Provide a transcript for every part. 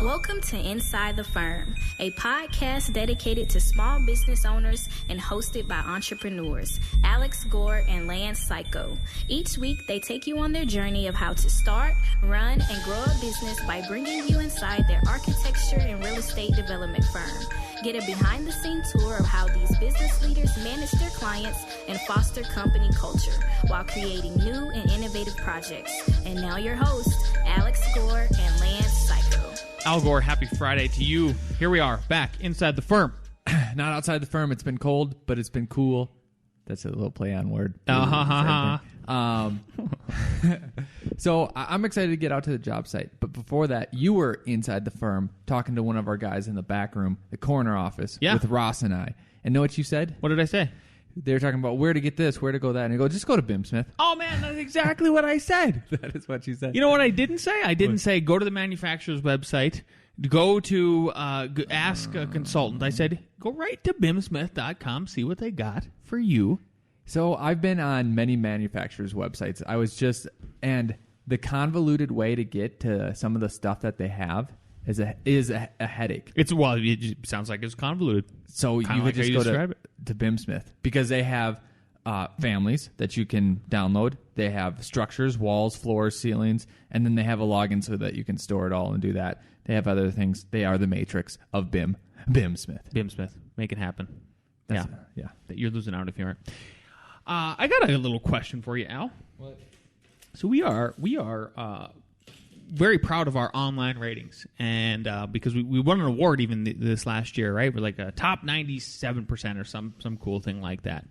Welcome to Inside the Firm, a podcast dedicated to small business owners and hosted by entrepreneurs, Alex Gore and Lance Cayko. Each week, they take you on their journey of how to start, run, and grow a business by bringing you inside their architecture and real estate development firm. Get a behind-the-scenes tour of how these business leaders manage their clients and foster company culture while creating new and innovative projects. And now your hosts, Alex Gore and Lance Cayko. Al Gore, happy Friday to you. Here we are, back inside the firm. Not outside the firm. It's been cold, but it's been cool. That's a little play on word. So I'm excited to get out to the job site. But before that, you were inside the firm talking to one of our guys in the back room, the corner office, with Ross and I. And know what you said? What did I say? They were talking about where to get this, where to go that. And I go, just go to BIM Smith. Oh, man, that's exactly what I said. That is what you said. You know what I didn't say? I didn't say go to the manufacturer's website, go to ask a consultant. I said go right to bimsmith.com, see what they got for you. So I've been on many manufacturers' websites. And the convoluted way to get to some of the stuff that they have is a headache. It sounds like it's convoluted. So you could just go to BIM Smith because they have families that you can download. They have structures, walls, floors, ceilings, and then they have a login so that you can store it all and do that. They have other things. They are the matrix of BIM. BIM Smith. BIM Smith. Make it happen. Yeah. You're losing out if you aren't. I got a little question for you, Al. What? So we are very proud of our online ratings, and because we won an award even this last year, right? We're like a top 97% or some cool thing like that.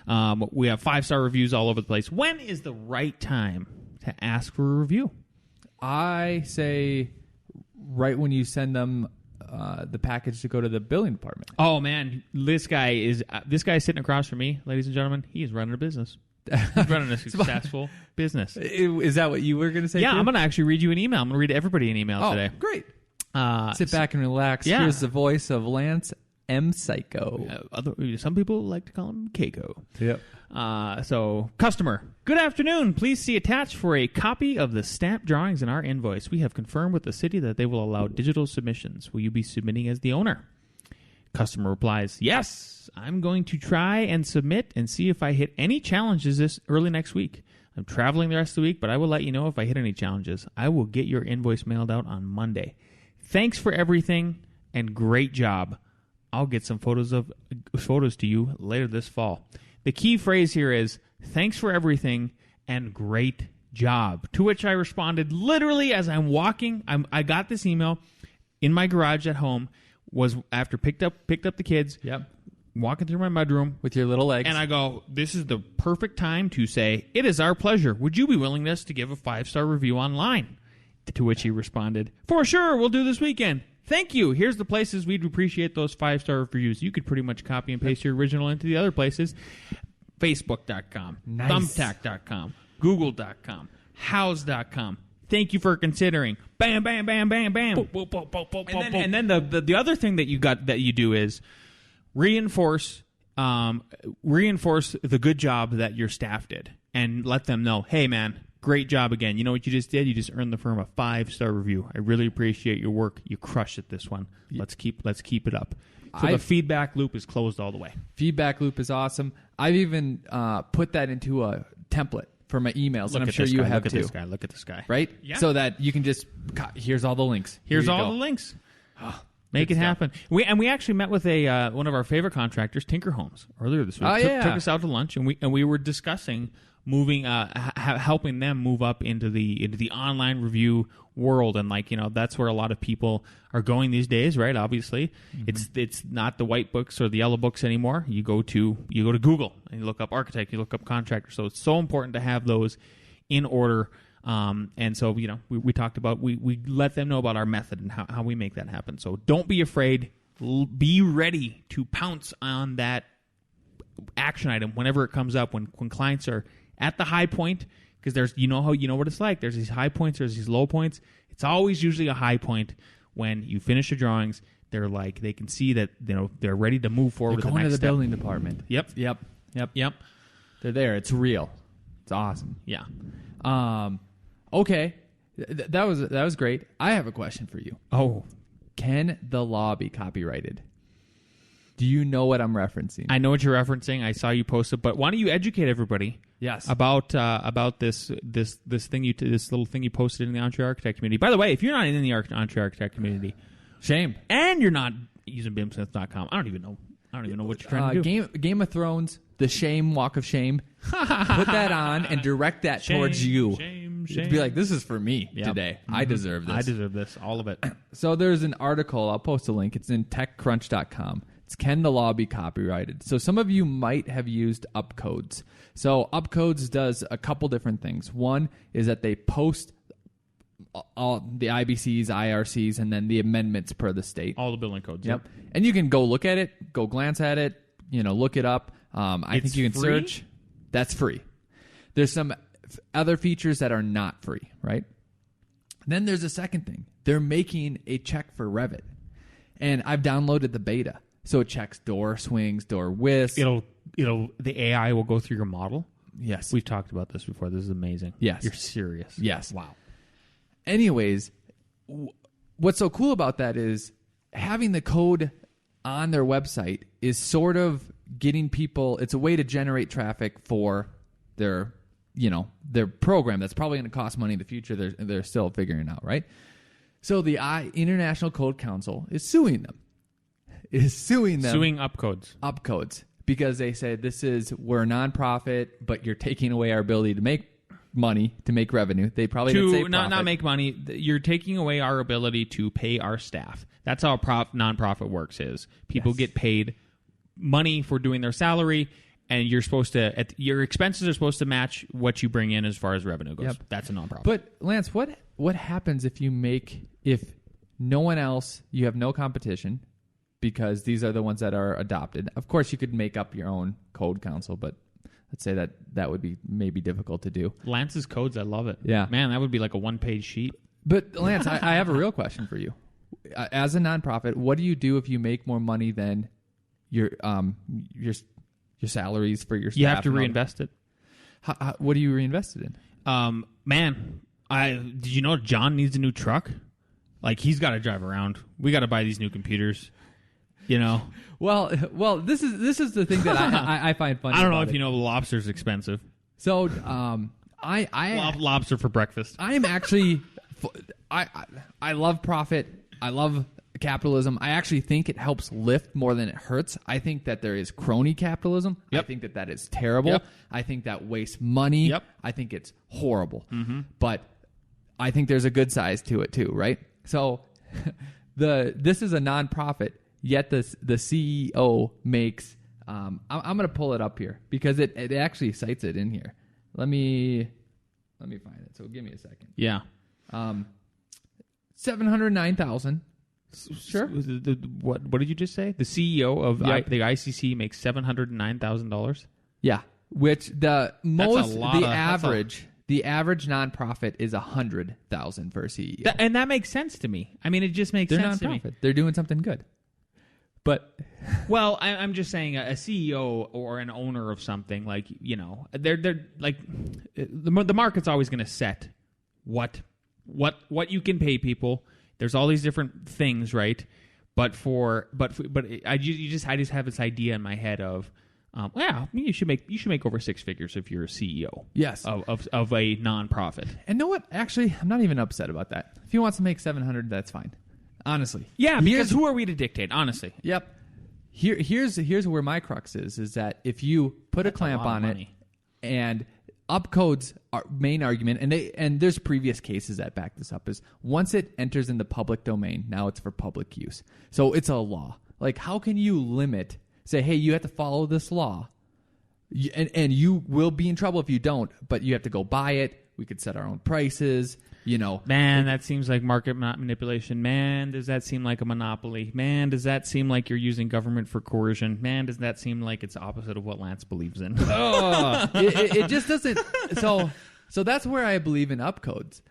Mm-hmm. We have 5-star reviews all over the place. When is the right time to ask for a review? I say right when you send them the package to go to the billing department. Oh man, this guy is sitting across from me, ladies and gentlemen. He is running a business. He's running a successful business. Is that what you were going to say? Yeah, too? I'm going to actually read you an email. I'm going to read everybody an email today. Great. Sit back and relax. Yeah. Here's the voice of Lance M. Cayko. Some people like to call him Cayko. Yep. So, customer, good afternoon. Please see attached for a copy of the stamp drawings in our invoice. We have confirmed with the city that they will allow digital submissions. Will you be submitting as the owner? Customer replies, yes, I'm going to try and submit and see if I hit any challenges this early next week. I'm traveling the rest of the week, but I will let you know if I hit any challenges. I will get your invoice mailed out on Monday. Thanks for everything and great job. I'll get some photos to you later this fall. The key phrase here is, thanks for everything and great job. To which I responded literally as I'm walking. I got this email in my garage at home. Was after picked up the kids. Yep. Walking through my mudroom with your little legs, and I go, "This is the perfect time to say it is our pleasure. Would you be willing to give a 5-star review online?" To which he responded, "For sure, we'll do this weekend. Thank you. Here's the places we'd appreciate those 5-star reviews." You could pretty much copy and paste your original into the other places: Facebook.com, nice. Thumbtack.com, Google.com, House.com. Thank you for considering. Bam, bam, bam, bam, bam. Boop, boop, boop, boop, boop, and then the other thing that you do is reinforce the good job that your staff did, and let them know, hey man, great job again. You know what you just did? You just earned the firm a 5-star review. I really appreciate your work. You crushed it this one. Let's keep it up. So the feedback loop is closed all the way. Feedback loop is awesome. I've even put that into a template for my emails, and I'm sure you have too. Look at this guy. Right? Yeah. So that you can just, here's all the links. Here's all the links. Make it happen. We actually met with one of our favorite contractors, Tinker Homes, earlier this week. Oh, yeah. Took us out to lunch, and we were discussing moving, helping them move up into the online review world, and that's where a lot of people are going these days, right? Obviously, it's not the white books or the yellow books anymore. You go to Google and you look up architect, you look up contractor. So it's so important to have those in order. And so we talked about we let them know about our method and how we make that happen. So don't be afraid. Be ready to pounce on that action item whenever it comes up. When clients are at the high point, because there's what it's like. There's these high points, there's these low points. It's always usually a high point when you finish your drawings. They're like, they can see that they're ready to move forward with the next going to the step. building department. Yep. They're there. It's real. It's awesome. Yeah. Okay. That was great. I have a question for you. Oh, can the law be copyrighted? Do you know what I'm referencing? I know what you're referencing. I saw you post it, but why don't you educate everybody? Yes. About this thing this little thing you posted in the Entre Architect community. By the way, if you're not in the Entre Architect community, shame, and you're not using bimsmith.com, I don't even know what you're trying to do. Game of Thrones, the shame walk of shame. Put that on and direct that towards you. Shame. Be like, this is for me today. Mm-hmm. I deserve this. I deserve this. All of it. So there's an article. I'll post a link. It's in TechCrunch.com. It's Can the Law Be Copyrighted? So some of you might have used Upcodes. So Upcodes does a couple different things. One is that they post all the IBCs, IRCs, and then the amendments per the state. All the building codes. Yep. And you can go look at it, go glance at it, look it up. I think you can search. That's free. There's some other features that are not free, right? Then there's a second thing. They're making a check for Revit. And I've downloaded the beta. So it checks door swings, door widths. The AI will go through your model. Yes. We've talked about this before. This is amazing. Yes. You're serious. Yes. Wow. Anyways, what's so cool about that is having the code on their website is sort of getting people, it's a way to generate traffic for their program that's probably going to cost money in the future. They're still figuring out, right? So the International Code Council is suing them. Suing Upcodes because they said we're a nonprofit, but you're taking away our ability to make money, to make revenue. They probably didn't say profit. Not make money. You're taking away our ability to pay our staff. That's how a nonprofit works. Is people get paid money for doing their salary, and you're supposed to your expenses are supposed to match what you bring in as far as revenue goes. Yep. That's a nonprofit. But Lance, what happens if no one else, you have no competition, because these are the ones that are adopted? Of course, you could make up your own code council, but let's say that would be maybe difficult to do. Lance's codes, I love it. Yeah, man, that would be like a 1-page sheet. But Lance, I have a real question for you. As a nonprofit, what do you do if you make more money than your salaries for your staff? You have to reinvest it. What do you reinvest it in? Did you know John needs a new truck? Like, he's got to drive around. We got to buy these new computers. Well, this is the thing that I find funny. I don't know if you know, lobster's expensive. So, lobster for breakfast. I am actually, I love profit. I love capitalism. I actually think it helps lift more than it hurts. I think that there is crony capitalism. Yep. I think that is terrible. Yep. I think that wastes money. Yep. I think it's horrible. Mm-hmm. But I think there's a good side to it too, right? So this is a nonprofit, yet the CEO makes. I'm going to pull it up here because it actually cites it in here. Let me find it. So give me a second. Yeah. 709,000. Sure. What did you just say? The CEO of the ICC makes $709,000. Yeah, which the average nonprofit is 100,000 for a CEO, and that makes sense to me. I mean, it just makes sense to me. They're doing something good. But well, I'm just saying a CEO or an owner of something, like, they're like the market's always going to set what you can pay people. There's all these different things, right? But I just have this idea in my head of, you should make over 6 figures if you're a CEO. Yes, of a nonprofit. And know what? Actually, I'm not even upset about that. If he wants to make 700, that's fine. Honestly, yeah. Because who are we to dictate? Honestly, yep. Here's where my crux is that if you put a clamp on it, and Upcode's main argument, and there's previous cases that back this up, is once it enters in the public domain, now it's for public use. So it's a law. Like, how can you say, hey, you have to follow this law, and you will be in trouble if you don't, but you have to go buy it. We could set our own prices. Man, that seems like market manipulation. Man, does that seem like a monopoly? Man, does that seem like you're using government for coercion? Man, does that seem like it's opposite of what Lance believes in? It just doesn't. So that's where I believe in Upcodes.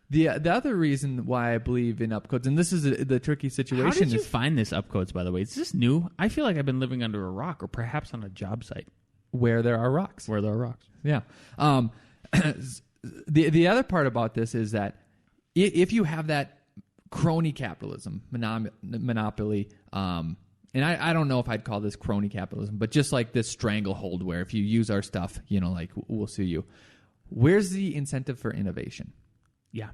The other reason why I believe in Upcodes, and this is the tricky situation. How did you find this Upcodes, by the way? Is this new? I feel like I've been living under a rock, or perhaps on a job site where there are rocks. Where there are rocks. Yeah. The other part about this is that if you have that crony capitalism, monopoly, and I don't know if I'd call this crony capitalism, but just like this stranglehold where if you use our stuff, like we'll sue you. Where's the incentive for innovation? Yeah.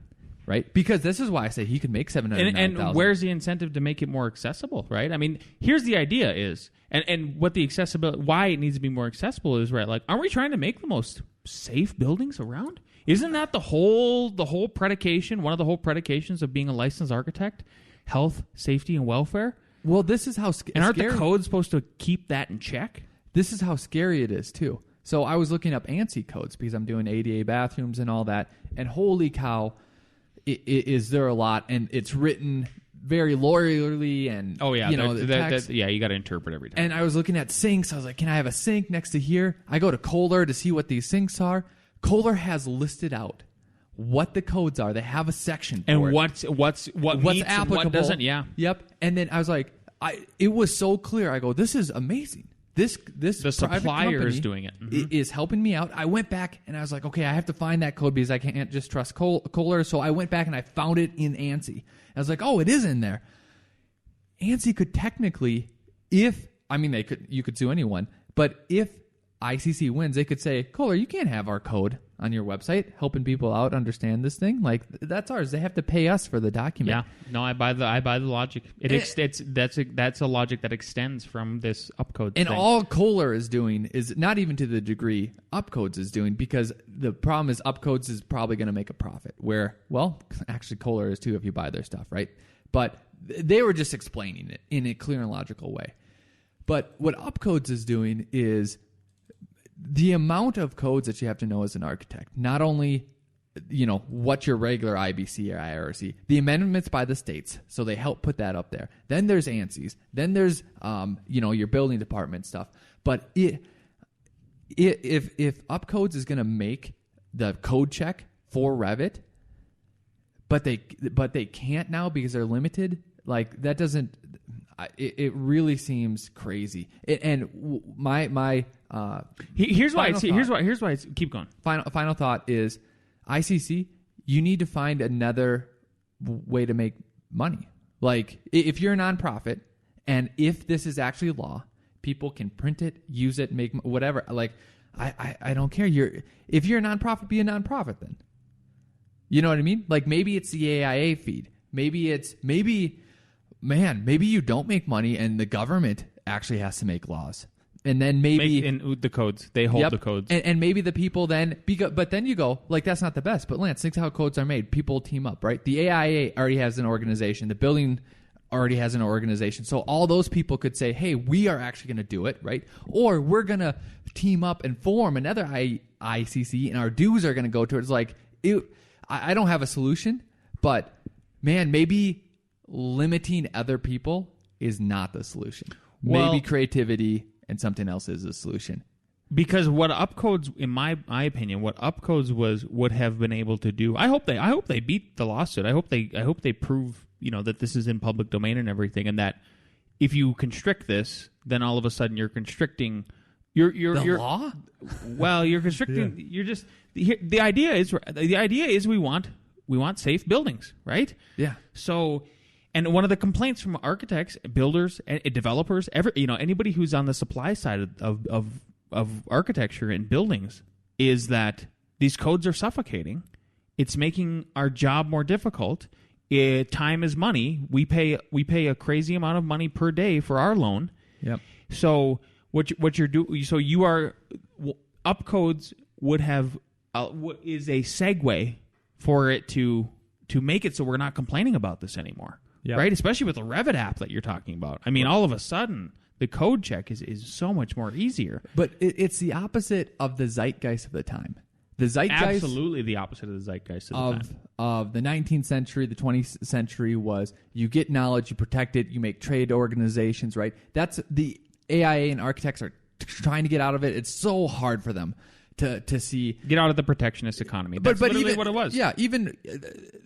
Right? Because this is why I say he could make $709,000. And where's the incentive to make it more accessible, right? I mean, here's the idea is, and what the accessibility, why it needs to be more accessible is, right, like, aren't we trying to make the most safe buildings around? Isn't that the whole predication, one of the whole predications of being a licensed architect? Health, safety, and welfare? Well, this is how and aren't the codes supposed to keep that in check? This is how scary it is, too. So I was looking up ANSI codes because I'm doing ADA bathrooms and all that, and holy cow, is there a lot, and it's written very lawyerly, and you got to interpret every time. And I was looking at sinks. I was like, can I have a sink next to here? I go to Kohler to see what these sinks are. Kohler has listed out what the codes are. They have a section for and it. what's meets applicable, what doesn't. Yeah. Yep. And then I was like, it was so clear. I go, this is amazing. This the supplier is doing it. Is helping me out. I went back and I was like, okay, I have to find that code because I can't just trust Kohler. So I went back and I found it in ANSI. I was like, oh, it is in there. ANSI could technically, you could sue anyone, but if ICC wins, they could say, Kohler, you can't have our code on your website helping people out understand this thing. Like, that's ours. They have to pay us for the document. Yeah, no, I buy the logic. That's a logic that extends from this upcode and thing. All Kohler is doing is not even to the degree Upcodes is doing, because the problem is Upcodes is probably going to make a profit. Where, well, actually Kohler is too if you buy their stuff, right? But they were just explaining it in a clear and logical way. But what Upcodes is doing is the amount of codes that you have to know as an architect, not only, what your regular IBC or IRC, the amendments by the states, so they help put that up there. Then there's ANSIs. Then there's, your building department stuff. But if Upcodes is going to make the code check for Revit, but they can't now because they're limited, like, that doesn't. It really seems crazy. Here's why it's keep going. Final thought is ICC. You need to find another way to make money. Like, if you're a nonprofit, and if this is actually law, people can print it, use it, make whatever. Like, I don't care. If you're a nonprofit, be a nonprofit then. You know what I mean? Like, maybe it's the AIA feed. Maybe you don't make money and the government actually has to make laws. And then maybe in the codes, they hold the codes. And maybe the people then, but then you go, like, that's not the best. But Lance, think how codes are made. People team up, right? The AIA already has an organization. The building already has an organization. So all those people could say, hey, we are actually going to do it, right? Or we're going to team up and form another ICC, and our dues are going to go towards, like, I don't have a solution, but, man, maybe limiting other people is not the solution. Maybe creativity and something else is the solution. Because what Upcodes, in my opinion, what Upcodes would have been able to do, I hope they beat the lawsuit. I hope they prove, that this is in public domain and everything, and that if you constrict this, then all of a sudden you're constricting your law. Well, you're constricting. Yeah. You're just the idea is we want safe buildings, right? Yeah. So. And one of the complaints from architects, builders, and developers, anybody who's on the supply side of architecture and buildings, is that these codes are suffocating. It's making our job more difficult. Time is money. We pay a crazy amount of money per day for our loan. Yep. So what you're doing? So you are Upcodes would have is a segue for it to make it so we're not complaining about this anymore. Yep. Right? Especially with the Revit app that you're talking about. I mean, all of a sudden, the code check is so much more easier. But it's the opposite of the zeitgeist of the time. The zeitgeist... Absolutely the opposite of the zeitgeist of the time. Of the 19th century, the 20th century was you get knowledge, you protect it, you make trade organizations, right? That's the AIA and architects are trying to get out of it. It's so hard for them to see... Get out of the protectionist economy. That's literally even, what it was. Yeah, even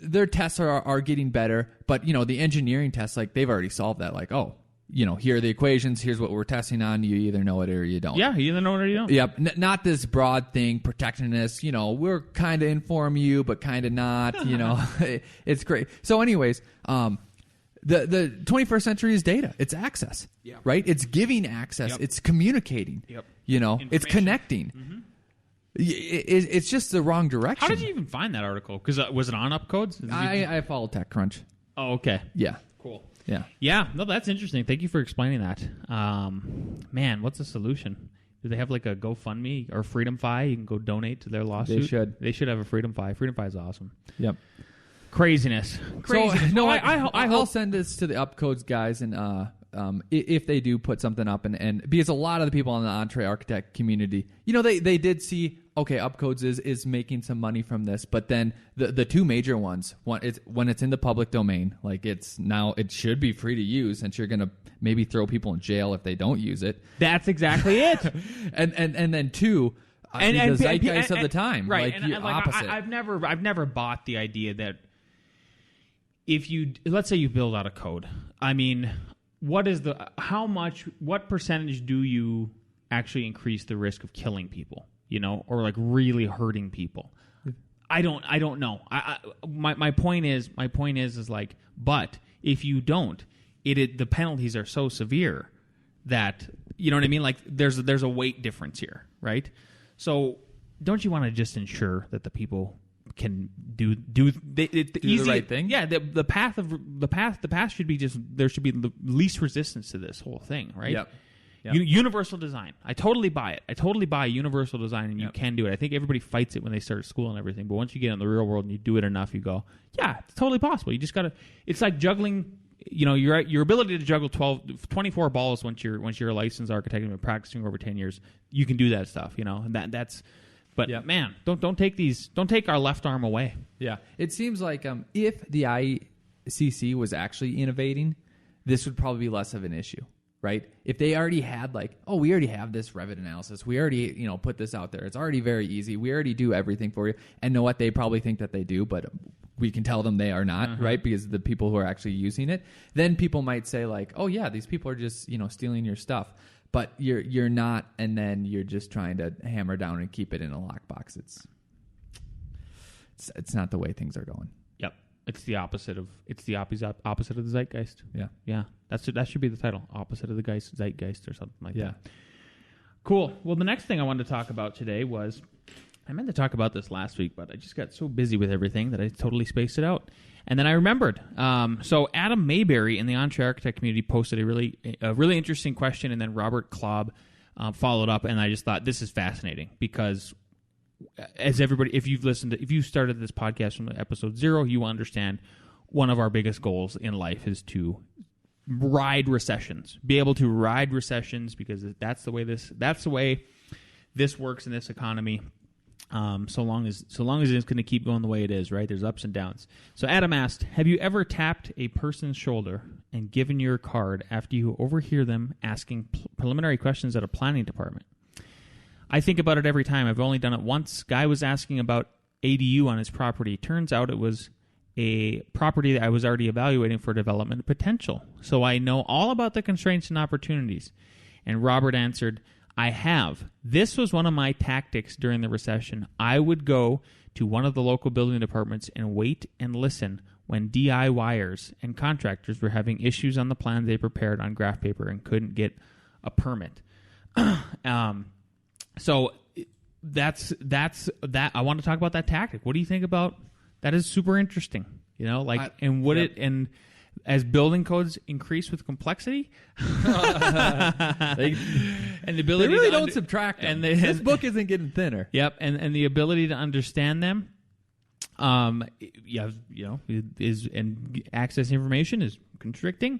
their tests are getting better, but, the engineering tests, like, they've already solved that. Like, oh, here are the equations. Here's what we're testing on. You either know it or you don't. Yeah, you either know it or you don't. Yep. Not this broad thing, protectionist. We're kind of inform you, but kind of not. It's great. So, anyways, the 21st century is data. It's access. Yep. Right. It's giving access. Yep. It's communicating. Yep. It's connecting. Mm-hmm. It's just the wrong direction. How did you even find that article? Because was it on UpCodes? I follow TechCrunch. Oh, okay. Yeah. Cool. Yeah. Yeah. No, that's interesting. Thank you for explaining that. Man, what's the solution? Do they have like a GoFundMe or Freedom Fi? You can go donate to their lawsuit. They should have a Freedom Fi. Freedom Fi is awesome. Yep. Craziness. So, no, I'll send this to the UpCodes guys, and if they do put something up, and because a lot of the people in the Entree Architect community, they did see, okay, UpCodes is making some money from this, but then the two major ones, when it's in the public domain, like it should be free to use, and you're gonna maybe throw people in jail if they don't use it. That's exactly it. and then two, the zeitgeist of the time, right? Opposite. I've never bought the idea that if let's say you build out a code, I mean, what percentage do you actually increase the risk of killing people, or like really hurting people? I don't know. My point is like, but if you don't, the penalties are so severe that, you know what I mean? Like there's a weight difference here, right? So don't you want to just ensure that the people can do the right thing? Yeah, the path should be there should be the least resistance to this whole thing, right? Yep. Universal design. I totally buy it. I totally buy universal design, and you can do it. I think everybody fights it when they start school and everything, but once you get in the real world and you do it enough, you go, yeah, it's totally possible. You just got to. It's like juggling. Your ability to juggle 24 balls once you're a licensed architect and been practicing over 10 years. You can do that stuff. And that's. But man, don't take our left arm away. Yeah, it seems like if the ICC was actually innovating, this would probably be less of an issue, right? If they already had we already have this Revit analysis, we already put this out there. It's already very easy. We already do everything for you. And know what? They probably think that they do, but we can tell them they are not, right? Because the people who are actually using it, then people might say like, oh yeah, these people are just stealing your stuff. But you're not, and then you're just trying to hammer down and keep it in a lockbox. It's not the way things are going. Yep, it's the opposite of the zeitgeist. Yeah. That should be the title, opposite of the zeitgeist or something like that. Cool. Well, the next thing I wanted to talk about today was, I meant to talk about this last week, but I just got so busy with everything that I totally spaced it out. And then I remembered. So Adam Mayberry in the Entree Architect community posted a really interesting question, and then Robert Klobb followed up, and I just thought this is fascinating because, as everybody, if you started this podcast from episode 0, you will understand one of our biggest goals in life is to ride recessions, be able to ride recessions because that's the way this works in this economy. So long as it's going to keep going the way it is, right? There's ups and downs. So Adam asked, have you ever tapped a person's shoulder and given your card after you overhear them asking preliminary questions at a planning department? I think about it every time. I've only done it once. Guy was asking about ADU on his property. Turns out it was a property that I was already evaluating for development potential. So I know all about the constraints and opportunities. And Robert answered, I have. This was one of my tactics during the recession. I would go to one of the local building departments and wait and listen when DIYers and contractors were having issues on the plans they prepared on graph paper and couldn't get a permit. So that's that. I want to talk about that tactic. What do you think about that? Is super interesting, and as building codes increase with complexity, and the ability they really don't subtract them. And this book isn't getting thinner. Yep, and the ability to understand them, is and access information is constricting.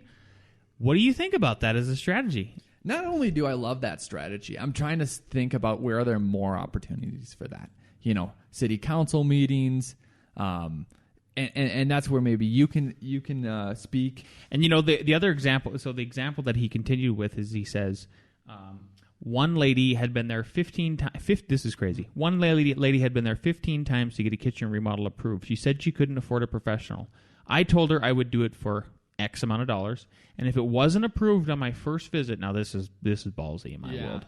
What do you think about that as a strategy? Not only do I love that strategy, I'm trying to think about where are there more opportunities for that. City council meetings. And that's where maybe you can speak. And the other example. So the example that he continued with is he says, one lady had been there 15 times. This is crazy. One lady had been there 15 times to get a kitchen remodel approved. She said she couldn't afford a professional. I told her I would do it for X amount of dollars. And if it wasn't approved on my first visit, now this is ballsy in my world,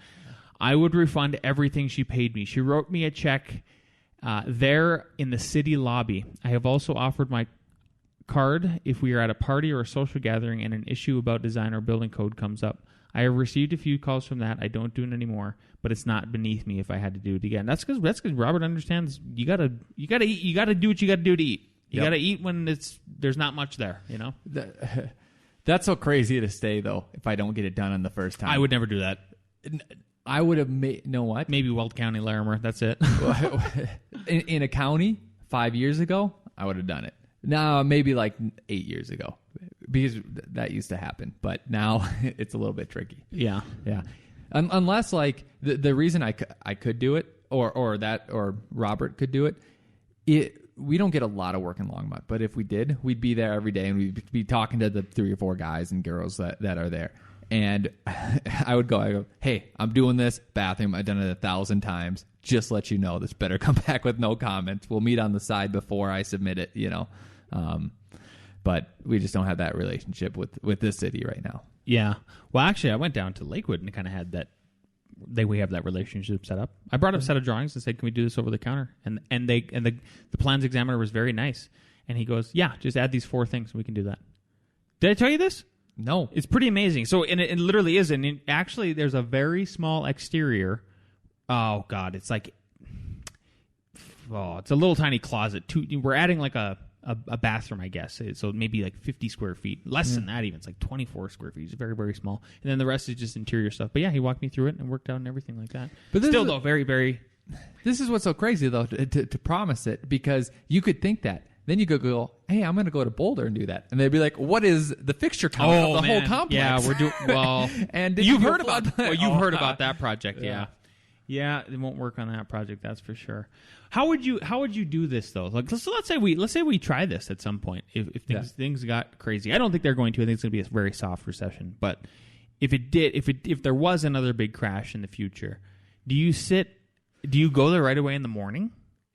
I would refund everything she paid me. She wrote me a check there in the city lobby. I have also offered my card if we are at a party or a social gathering and an issue about design or building code comes up. I have received a few calls from that. I don't do it anymore, but it's not beneath me if I had to do it again. That's because Robert understands you gotta eat. You gotta do what you gotta do to eat. You gotta eat when there's not much there. You know. That's so crazy to say though. If I don't get it done on the first time, I would never do that. I would have made. Know what? Maybe Weld County, Larimer. That's it. in a county 5 years ago, I would have done it. Now maybe like 8 years ago, because that used to happen. But now it's a little bit tricky. Yeah. Unless like the reason I could do it, or Robert could do it. We don't get a lot of work in Longmont, but if we did, we'd be there every day and we'd be talking to the 3 or 4 guys and girls that are there. And I go, hey, I'm doing this bathroom. I've done it 1,000 times. Just let you know, this better come back with no comments. We'll meet on the side before I submit it, you know. But we just don't have that relationship with this city right now. Yeah. Well, actually, I went down to Lakewood and kind of had that. We have that relationship set up. I brought up a set of drawings and said, "Can we do this over the counter?" And the plans examiner was very nice, and he goes, "Yeah, just add these 4 things, and we can do that." Did I tell you this? No. It's pretty amazing. So, and it literally is. And actually, there's a very small exterior. Oh God, it's like, it's a little tiny closet. We're adding like a bathroom, I guess. So maybe like 50 square feet. Less than that even. It's like 24 square feet. It's very, very small. And then the rest is just interior stuff. But yeah, he walked me through it and worked out and everything like that. But still, though, very, very... This is what's so crazy, though, to promise it, because you could think that. Then you could go, hey, I'm going to go to Boulder and do that. And they'd be like, what is the fixture count of the whole complex? Yeah, we're doing... Well, and you've heard about that. Well, you've heard about that project, yeah. Yeah, it won't work on that project, that's for sure. How would you do this though? Like, so let's say we try this at some point. If things got crazy, I don't think they're going to. I think it's going to be a very soft recession. But if there was another big crash in the future, do you go there right away in the morning?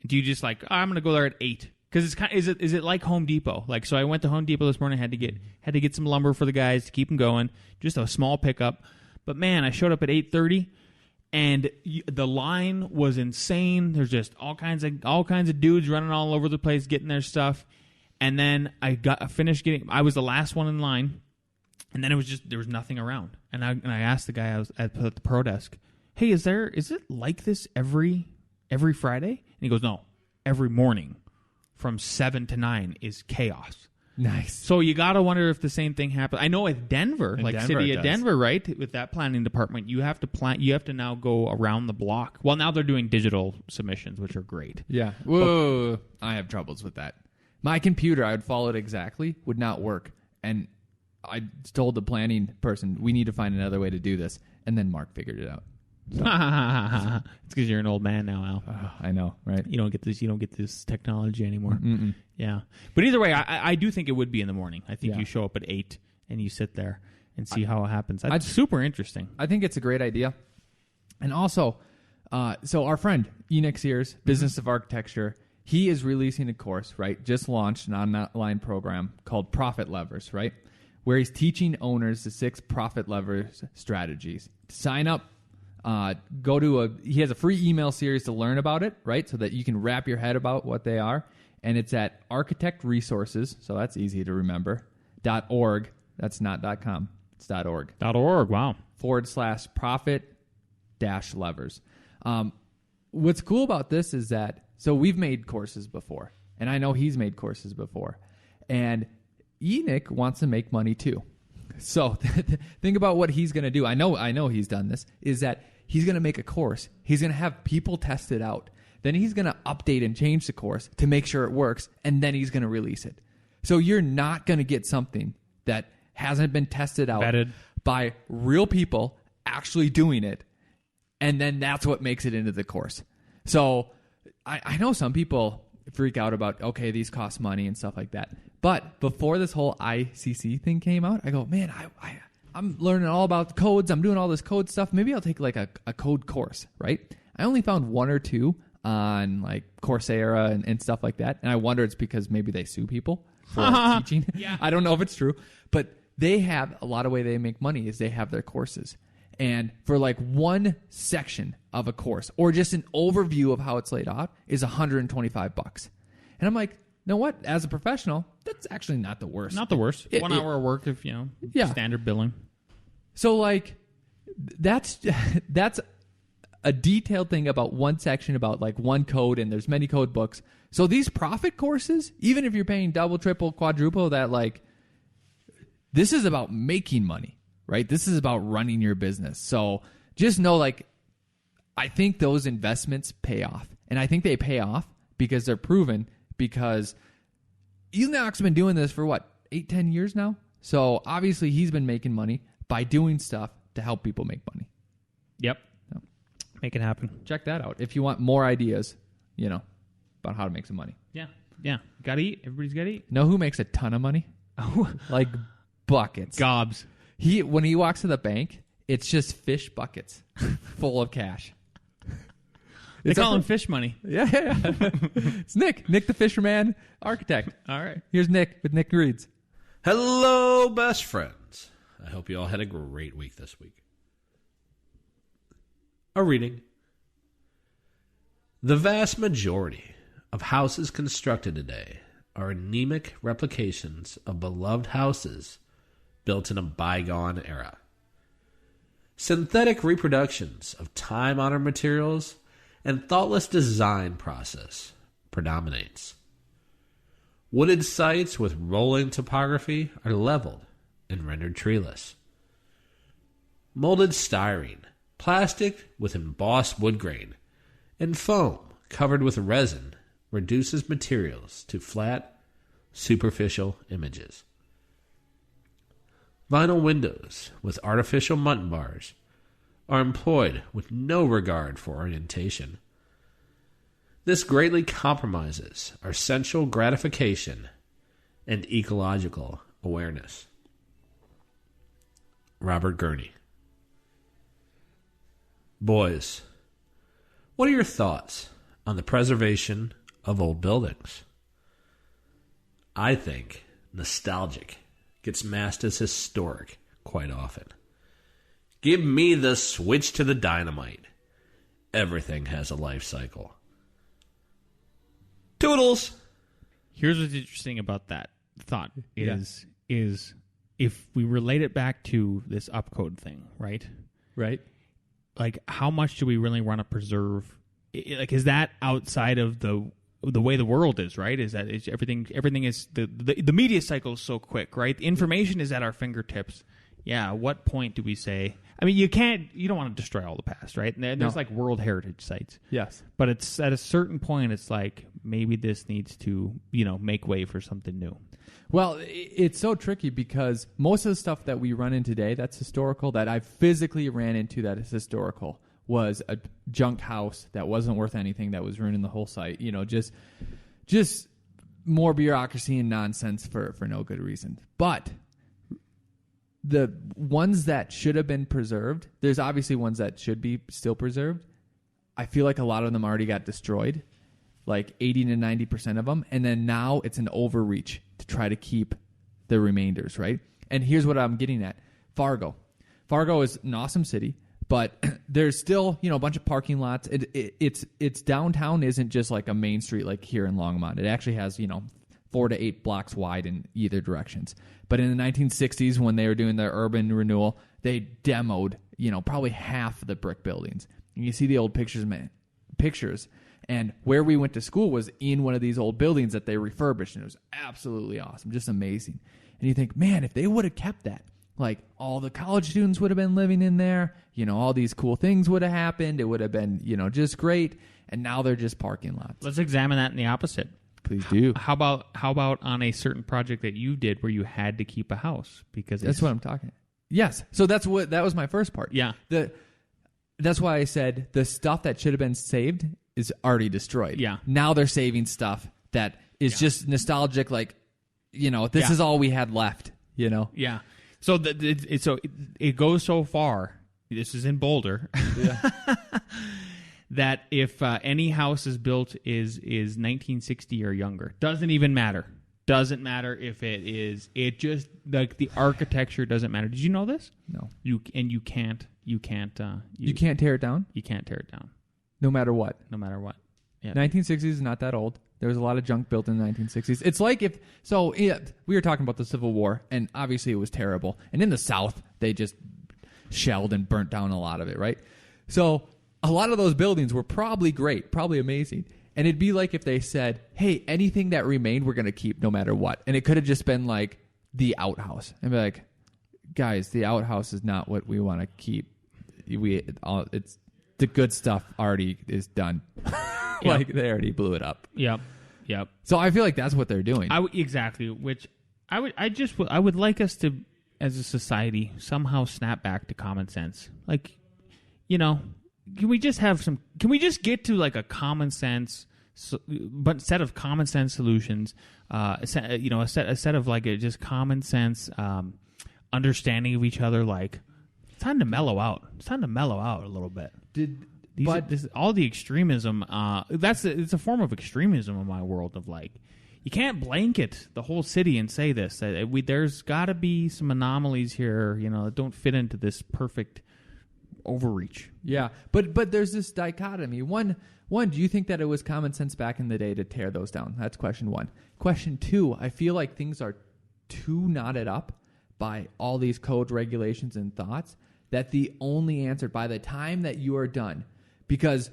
Do you just like, I'm going to go there at 8? Because it's kind of, is it like Home Depot? Like, so I went to Home Depot this morning. Had to get some lumber for the guys to keep them going. Just a small pickup. But man, I showed up at 8:30. And the line was insane. There's just all kinds of dudes running all over the place getting their stuff. And then I finished getting. I was the last one in line, and then there was nothing around. And I asked the guy I was at the pro desk, "Hey, is it like this every Friday?" And he goes, "No, every morning from 7 to 9 is chaos." Nice. So you got to wonder if the same thing happened. I know with Denver, City of Denver, right? With that planning department, you have to plan. You have to now go around the block. Well, now they're doing digital submissions, which are great. Yeah. Whoa. I have troubles with that. My computer, I would follow it exactly, would not work. And I told the planning person, we need to find another way to do this. And then Mark figured it out. So. It's because you're an old man now, Al. I know, right? You don't get this technology anymore. Mm-mm. Yeah, but either way, I do think it would be in the morning. I think you show up at 8 and you sit there and see how it happens. That's super interesting. I think it's a great idea. And also, so our friend Enoch Sears, Business of Architecture, he is releasing a course, right? Just launched an online program called Profit Levers, right? Where he's teaching owners the 6 profit levers strategies. To sign up. He has a free email series to learn about it, right? So that you can wrap your head about what they are. And it's at Architect Resources, so that's easy to remember, .org. That's not .com. It's .org. .org, wow. /profit-levers. What's cool about this is that, so we've made courses before, and I know he's made courses before. And Enoch wants to make money too. So think about what he's going to do. I know he's done this, is that he's going to make a course. He's going to have people test it out. Then he's going to update and change the course to make sure it works, and then he's going to release it. So you're not going to get something that hasn't been tested out by real people actually doing it, and then that's what makes it into the course. So I know some people freak out about, okay, these cost money and stuff like that. But before this whole ICC thing came out, I go, man, I'm learning all about codes. I'm doing all this code stuff. Maybe I'll take like a code course, right? I only found 1 or 2 on like Coursera and stuff like that. And I wonder it's because maybe they sue people for teaching. Yeah. I don't know if it's true, but they have a lot of way they make money is they have their courses. And for like one section of a course or just an overview of how it's laid out is $125. And I'm like, you know what? As a professional, that's actually not the worst. Not the worst. 1 hour of work if, standard billing. So like that's a detailed thing about one section about like one code, and there's many code books. So these profit courses, even if you're paying double, triple, quadruple, that like this is about making money. Right? This is about running your business. So just know, like, I think those investments pay off. And I think they pay off because they're proven, because Enoch's been doing this for, 8-10 years now? So obviously he's been making money by doing stuff to help people make money. Yep. So, make it happen. check that out if you want more ideas, about how to make some money. Yeah. Yeah. Got to eat. Everybody's got to eat. Know who makes a ton of money? Oh. Like buckets. Gobs. When he walks to the bank, it's just fish buckets full of cash. They call him fish money. Yeah. It's Nick the fisherman architect. All right. Here's Nick with Nick Reads. Hello, best friends. I hope you all had a great week this week. A reading. The vast majority of houses constructed today are anemic replications of beloved houses built in a bygone era. Synthetic reproductions of time-honored materials and thoughtless design process predominates. Wooded sites with rolling topography are leveled and rendered treeless. Molded styrene, plastic with embossed wood grain, and foam covered with resin reduces materials to flat, superficial images. Vinyl windows with artificial mutton bars are employed with no regard for orientation. This greatly compromises our sensual gratification and ecological awareness. Robert Gurney. Boys, what are your thoughts on the preservation of old buildings? I think nostalgic gets masked as historic quite often. Give me the switch to the dynamite. Everything has a life cycle. Toodles! Here's what's interesting about that thought is if we relate it back to this upcode thing, right? Right. Like, how much do we really want to preserve? Like, is that outside of the way the world is, right? Is that everything is the media cycle is so quick, right? Information is at our fingertips. Yeah. At what point do we say? I mean, you don't want to destroy all the past, right? And there's like World Heritage sites. Yes. But it's at a certain point, it's like maybe this needs to, make way for something new. Well, it's so tricky because most of the stuff that we run in today that's historical, that I physically ran into that is historical, was a junk house that wasn't worth anything, that was ruining the whole site. Just more bureaucracy and nonsense for no good reason. But the ones that should have been preserved, there's obviously ones that should be still preserved. I feel like a lot of them already got destroyed, like 80 to 90% of them. And then now it's an overreach to try to keep the remainders, right? And here's what I'm getting at. Fargo. Fargo is an awesome city, but there's still, a bunch of parking lots. It's downtown isn't just like a main street like here in Longmont. It actually has, 4 to 8 blocks wide in either directions. But in the 1960s, when they were doing their urban renewal, they demoed, probably half of the brick buildings. And you see the old pictures. And where we went to school was in one of these old buildings that they refurbished, and it was absolutely awesome, just amazing. And you think, man, if they would have kept that, like all the college students would have been living in there, all these cool things would have happened. It would have been, just great. And now they're just parking lots. Let's examine that in the opposite. Please do. How about on a certain project that you did where you had to keep a house because that's what I'm talking. Yes. So that was my first part. Yeah. That's why I said the stuff that should have been saved is already destroyed. Yeah. Now they're saving stuff that is just nostalgic. Like, this is all we had left. Yeah. So it goes so far. This is in Boulder. Yeah. that if any house is built is 1960 or younger. Doesn't even matter. Doesn't matter if it is. It just like the architecture doesn't matter. Did you know this? No. You can't tear it down? You can't tear it down. No matter what. No matter what. Yeah. 1960s is not that old. There was a lot of junk built in the 1960s. It's like we were talking about the Civil War, and obviously it was terrible. And in the South, they just shelled and burnt down a lot of it, right? So a lot of those buildings were probably great, probably amazing. And it'd be like if they said, hey, anything that remained, we're going to keep no matter what. And it could have just been like the outhouse. And be like, guys, the outhouse is not what we want to keep. It's the good stuff already is done. Like they already blew it up. Yep. So I feel like that's what they're doing. Exactly. Which I would like us to, as a society, somehow snap back to common sense. Like, can we just get to like a common sense, but set of common sense solutions? A set of like just common sense understanding of each other. Like, it's time to mellow out. It's time to mellow out a little bit. All the extremism. It's a form of extremism in my world. Of like, you can't blanket the whole city and say this. There's got to be some anomalies here. That don't fit into this perfect overreach. Yeah, but there's this dichotomy. One, do you think that it was common sense back in the day to tear those down? That's question one. Question two, I feel like things are too knotted up by all these code regulations and thoughts that the only answer by the time that you are done, because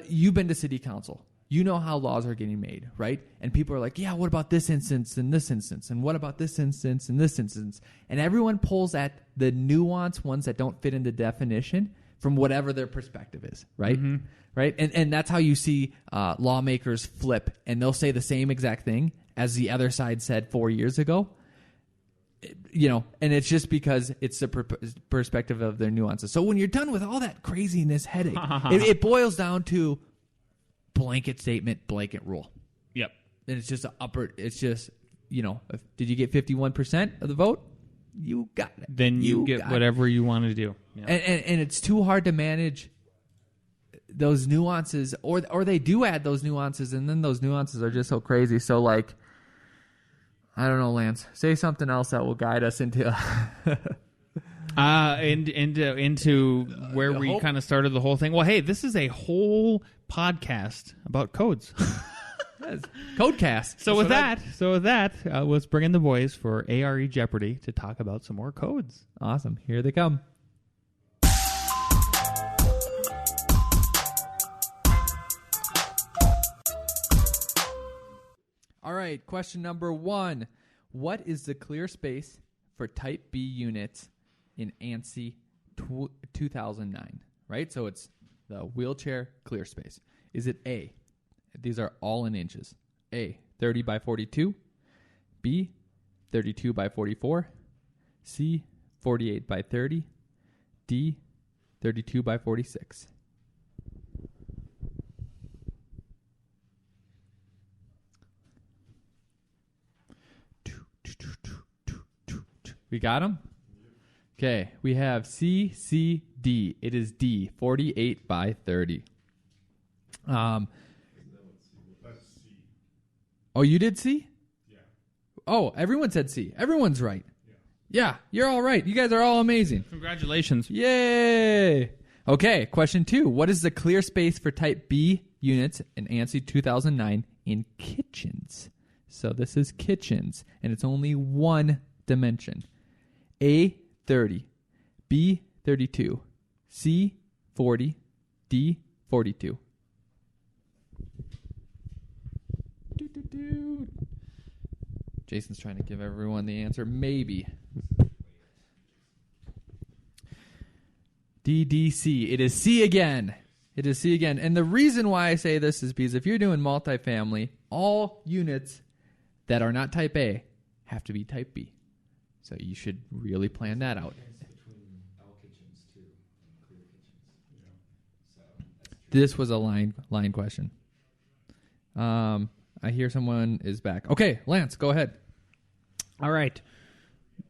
you've been to city council, you know how laws are getting made, right? And people are like, yeah, what about this instance and this instance? And what about this instance and this instance? And everyone pulls at the nuanced ones that don't fit into definition from whatever their perspective is, right? Mm-hmm. Right? And that's how you see lawmakers flip, and they'll say the same exact thing as the other side said 4 years ago. And it's just because it's the perspective of their nuances. So when you're done with all that craziness headache, it boils down to blanket statement, blanket rule. Yep. And it's just did you get 51% of the vote? You got it. Then you get whatever you want to do. Yeah. And it's too hard to manage those nuances, or they do add those nuances, and then those nuances are just so crazy. So like, I don't know, Lance. Say something else that will guide us into into where we kind of started the whole thing. Well, hey, this is a whole podcast about codes. Codecast. So with that, let's bring in the boys for ARE Jeopardy to talk about some more codes. Awesome. Here they come. All right, question number 1. What is the clear space for Type B units in ANSI 2009? Right? So it's the wheelchair clear space. Is it A? These are all in inches. A, 30 by 42. B, 32 by 44. C, 48 by 30. D, 32 by 46. We got them? Okay, we have C, C, D. It is D, 48 by 30. Oh, you did C? Yeah. Oh, everyone said C. Everyone's right. Yeah, you're all right. You guys are all amazing. Congratulations. Yay! Okay, question 2. What is the clear space for Type B units in ANSI 2009 in kitchens? So this is kitchens, and it's only one dimension. A, 30. B, 32. C, 40. D, 42. Jason's trying to give everyone the answer. Maybe. D, D, C. It is C again. It is C again. And the reason why I say this is because if you're doing multifamily, all units that are not Type A have to be Type B. So you should really plan that out. This was a line question. I hear someone is back. Okay, Lance, go ahead. All right.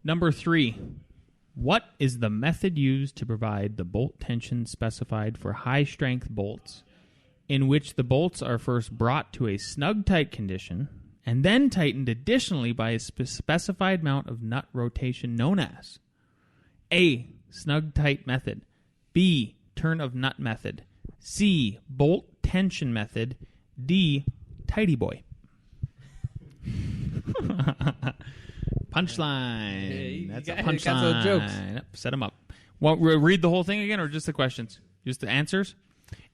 Number 3. What is the method used to provide the bolt tension specified for high-strength bolts in which the bolts are first brought to a snug tight condition and then tightened additionally by a specified amount of nut rotation known as A. Snug tight method, B. Turn of nut method, C. Bolt tension method, D. Tighty boy. Punchline. Hey, That's a got those punchline. jokes. Yep, set them up. Well, read the whole thing again, or just the questions? Just the answers?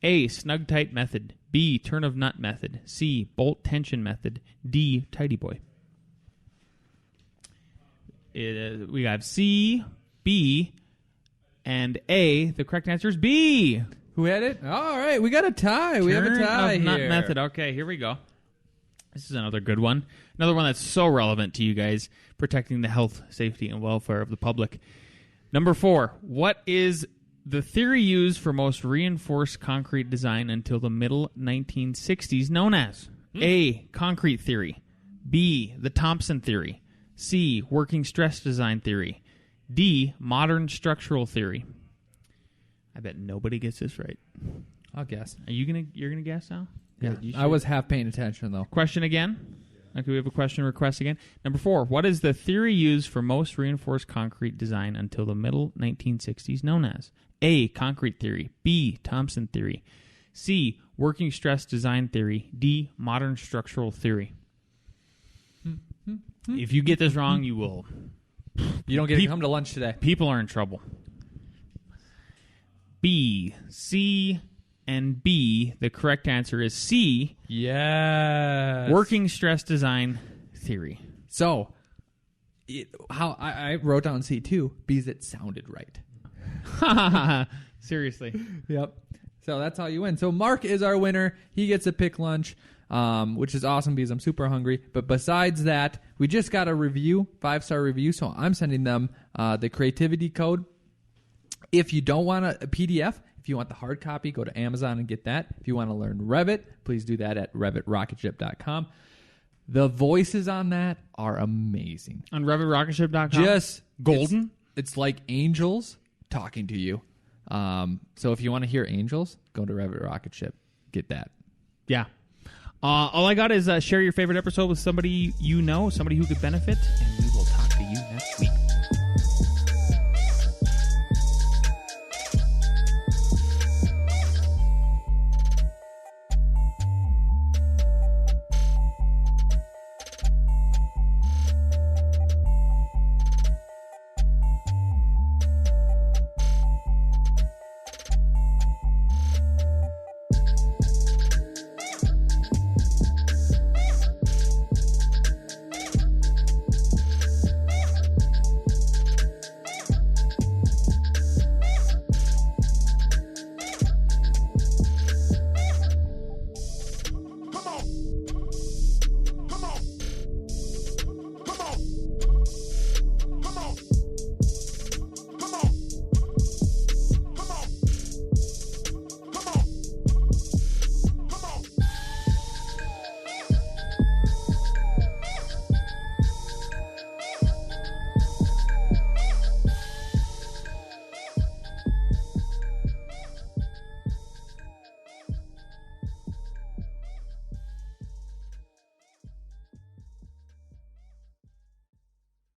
A. Snug tight method. B. Turn of nut method. C. Bolt tension method. D. Tighty boy. We have C, B, and A. The correct answer is B. Who had it? All right, we got a tie. We have a tie of nut here. method. Okay, here we go. This is another good one. Another one that's so relevant to you guys, protecting the health, safety, and welfare of the public. Number 4. What is the theory used for most reinforced concrete design until the middle 1960s known as? A. Concrete theory. B. The Thompson theory. C. Working stress design theory. D. Modern structural theory. I bet nobody gets this right. I'll guess. You're gonna guess now? Yeah, Good, you I should. was half paying attention, though. Question again? Okay, we have a question request again. Number 4. What is the theory used for most reinforced concrete design until the middle 1960s known as? A. Concrete theory. B. Thompson theory. C. Working stress design theory. D. Modern structural theory. If you get this wrong, you will. You don't get to come to lunch today. People are in trouble. B, C, and B. The correct answer is C. Yes. Working stress design theory. So, how I wrote down C too because it sounded right. Seriously. Yep. So that's how you win. So Mark is our winner. He gets a pick lunch, which is awesome because I'm super hungry. But besides that, we just got a review, 5-star review. So I'm sending them the creativity code. If you don't want a PDF, if you want the hard copy, go to Amazon and get that. If you want to learn Revit, please do that at RevitRocketship.com. The voices on that are amazing. On RevitRocketship.com? Just golden? It's like angels talking to you. So if you want to hear angels, go to Revit Rocket Ship. Get that. Yeah. All I got is share your favorite episode with somebody you know, somebody who could benefit, and we will talk to you next week.